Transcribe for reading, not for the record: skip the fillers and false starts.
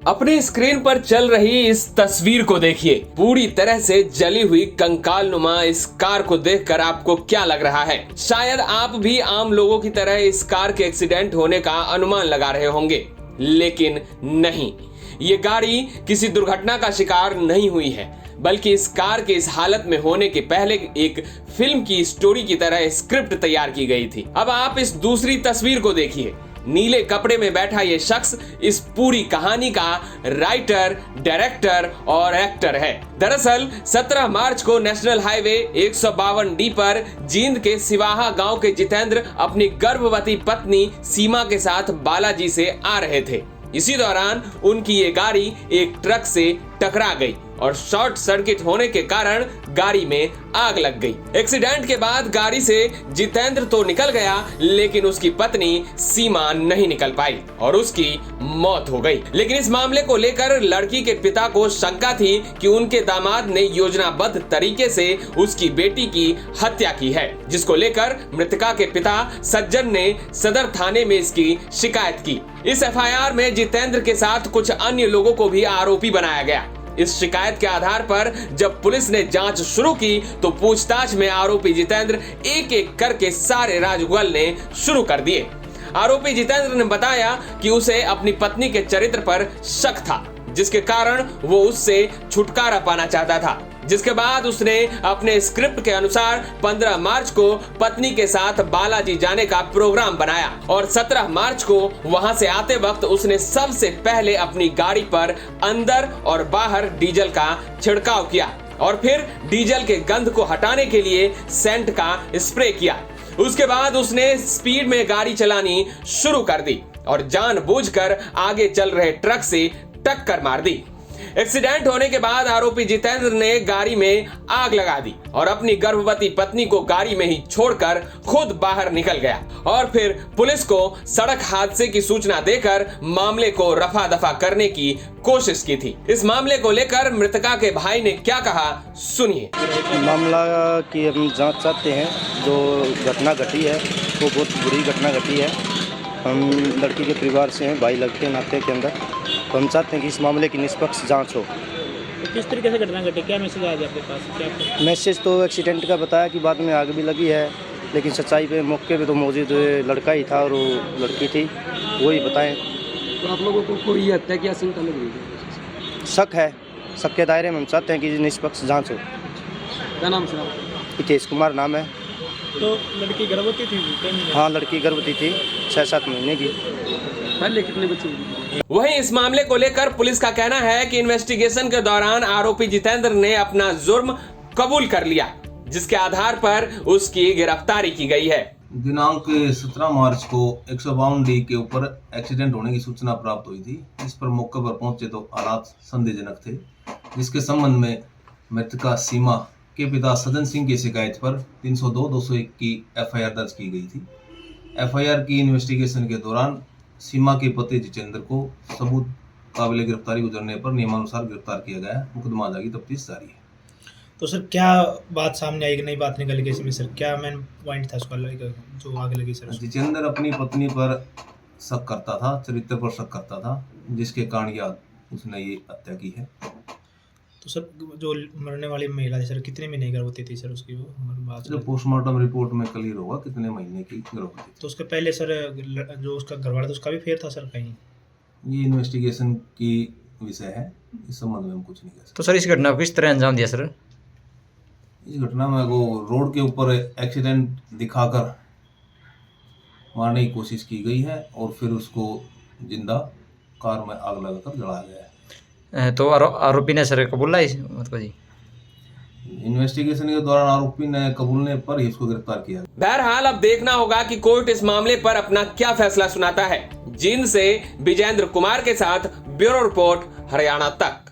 अपने स्क्रीन पर चल रही इस तस्वीर को देखिए। पूरी तरह से जली हुई कंकाल नुमा इस कार को देखकर आपको क्या लग रहा है? शायद आप भी आम लोगों की तरह इस कार के एक्सीडेंट होने का अनुमान लगा रहे होंगे, लेकिन नहीं, ये गाड़ी किसी दुर्घटना का शिकार नहीं हुई है, बल्कि इस कार के इस हालत में होने के पहले एक फिल्म की स्टोरी की तरह स्क्रिप्ट तैयार की गई थी। अब आप इस दूसरी तस्वीर को देखिए। नीले कपड़े में बैठा ये शख्स इस पूरी कहानी का राइटर, डायरेक्टर और एक्टर है। दरअसल 17 मार्च को नेशनल हाईवे 152D पर जींद के सिवाहा गांव के जितेंद्र अपनी गर्भवती पत्नी सीमा के साथ बालाजी से आ रहे थे। इसी दौरान उनकी ये गाड़ी एक ट्रक से टकरा गई और शॉर्ट सर्किट होने के कारण गाड़ी में आग लग गई। एक्सीडेंट के बाद गाड़ी से जितेंद्र तो निकल गया, लेकिन उसकी पत्नी सीमा नहीं निकल पाई और उसकी मौत हो गई। लेकिन इस मामले को लेकर लड़की के पिता को शंका थी कि उनके दामाद ने योजनाबद्ध तरीके से उसकी बेटी की हत्या की है, जिसको लेकर मृतका के पिता सज्जन ने सदर थाने में इसकी शिकायत की। इस एफआईआर में जितेंद्र के साथ कुछ अन्य लोगों को भी आरोपी बनाया गया। इस शिकायत के आधार पर जब पुलिस ने जांच शुरू की तो पूछताछ में आरोपी जितेंद्र एक एक करके सारे राज उगलने शुरू कर दिए। आरोपी जितेंद्र ने बताया कि उसे अपनी पत्नी के चरित्र पर शक था, जिसके कारण वो उससे छुटकारा पाना चाहता था। जिसके बाद उसने अपने स्क्रिप्ट के अनुसार 15 मार्च को पत्नी के साथ बालाजी जाने का प्रोग्राम बनाया और 17 मार्च को वहां से आते वक्त उसने सबसे पहले अपनी गाड़ी पर अंदर और बाहर डीजल का छिड़काव किया और फिर डीजल के गंध को हटाने के लिए सेंट का स्प्रे किया। उसके बाद उसने स्पीड में गाड़ी चलानी शुरू कर दी और जानबूझकर आगे चल रहे ट्रक से टक्कर मार दी। एक्सीडेंट होने के बाद आरोपी जितेंद्र ने गाड़ी में आग लगा दी और अपनी गर्भवती पत्नी को गाड़ी में ही छोड़कर खुद बाहर निकल गया और फिर पुलिस को सड़क हादसे की सूचना देकर मामले को रफा दफा करने की कोशिश की थी। इस मामले को लेकर मृतका के भाई ने क्या कहा, सुनिए। मामला की हम जांच चाहते हैं। जो घटना घटी है वो बहुत बुरी घटना घटी है। हम लड़की के परिवार से हैं, भाई लगते हैं नाते के अंदर, तो हम चाहते हैं कि इस मामले की निष्पक्ष जांच हो। तो किस तरीके से घटना घटी, क्या मैसेज आया आपके पास? क्या मैसेज तो एक्सीडेंट का बताया कि बाद में आग भी लगी है, लेकिन सच्चाई पे मौके पे तो मौजूद लड़का ही था और वो लड़की थी, वही बताएं। तो आप लोगों को कोई हत्या की आशंका लग रही है? शक है, शक के दायरे में हम चाहते हैं कि निष्पक्ष जाँच हो। क्या नाम से? हितेश कुमार नाम है। तो लड़की गर्भवती थी? हाँ, लड़की गर्भवती थी, 6-7 महीने की। पहले कितने बच्चे? वहीं इस मामले को लेकर पुलिस का कहना है कि इन्वेस्टिगेशन के दौरान आरोपी जितेंद्र ने अपना जुर्म कबूल कर लिया, जिसके आधार पर उसकी गिरफ्तारी की गई है। दिनांक 17 मार्च को 152D के ऊपर एक्सीडेंट होने की सूचना प्राप्त हुई थी। इस पर मौके पर पहुंचे तो हालात संदेहजनक थे, जिसके संबंध में मृतका सीमा के पिता सज्जन सिंह की शिकायत पर 302-201 की एफआईआर दर्ज की गई थी। एफआईआर की इन्वेस्टिगेशन के दौरान सीमा के पति जितेंद्र को सबूत काबिल गिरफ्तारी गुजरने पर नियमानुसार गिरफ्तार किया गया है। मुकदमा की तफ्तीश जारी है। तो सर क्या बात सामने आई कि नई बात निकल गई इसमें? सर क्या मेन पॉइंट था उसका जो आगे लगी? सर जितेंद्र अपनी पत्नी पर शक करता था, चरित्र पर शक करता था, जिसके कारण उसने ये हत्या की है। तो सर जो मरने वाली महिला थी सर, कितने महीने गर्भवती थी सर उसकी? वो जो पोस्टमार्टम रिपोर्ट में क्लियर होगा कितने महीने की गर्भवती थी। तो उसके पहले सर जो उसका घरवाला था उसका भी फेर था सर कहीं? ये इन्वेस्टिगेशन की विषय है, इस संबंध में हम कुछ नहीं कह सकते। तो सर इस घटना को किस तरह अंजाम दिया सर? इस घटना में वो रोड के ऊपर एक्सीडेंट दिखाकर मारने की कोशिश की गई है और फिर उसको जिंदा कार में आग लगाकर जलाया गया है। तो आरोपी ने सर कबूला इस मतलब जी? इन्वेस्टिगेशन के दौरान आरोपी ने कबूलने पर ही उसको गिरफ्तार किया। बहरहाल अब देखना होगा कि कोर्ट इस मामले पर अपना क्या फैसला सुनाता है। जींद से विजेंद्र कुमार के साथ ब्यूरो रिपोर्ट, हरियाणा तक।